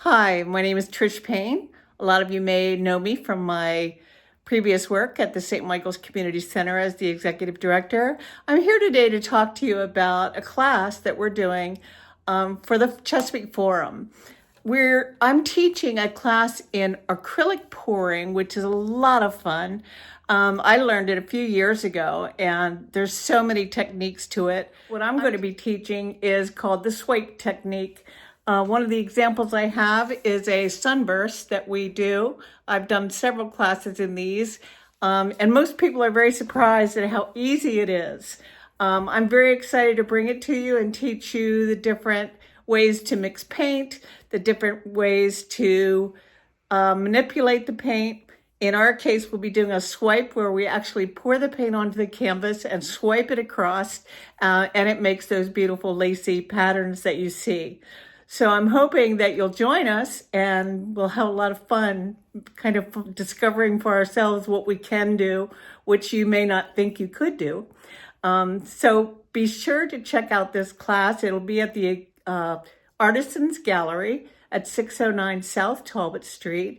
Hi, my name is Trish Payne. A lot of you may know me from my previous work at the St. Michael's Community Center as the Executive Director. I'm here today to talk to you about a class that we're doing for the Chesapeake Forum. I'm teaching a class in acrylic pouring, which is a lot of fun. I learned it a few years ago, and there's so many techniques to it. What I'm going to be teaching is called the swipe technique. One of the examples I have is a sunburst that we do. I've done several classes in these, and most people are very surprised at how easy it is. I'm very excited to bring it to you and teach you the different ways to mix paint, the different ways to manipulate the paint. In our case, we'll be doing a swipe where we actually pour the paint onto the canvas and swipe it across, and it makes those beautiful lacy patterns that you see. So I'm hoping that you'll join us and we'll have a lot of fun kind of discovering for ourselves what we can do, which you may not think you could do. So be sure to check out this class. It'll be at the Artisan's Gallery at 609 South Talbot Street.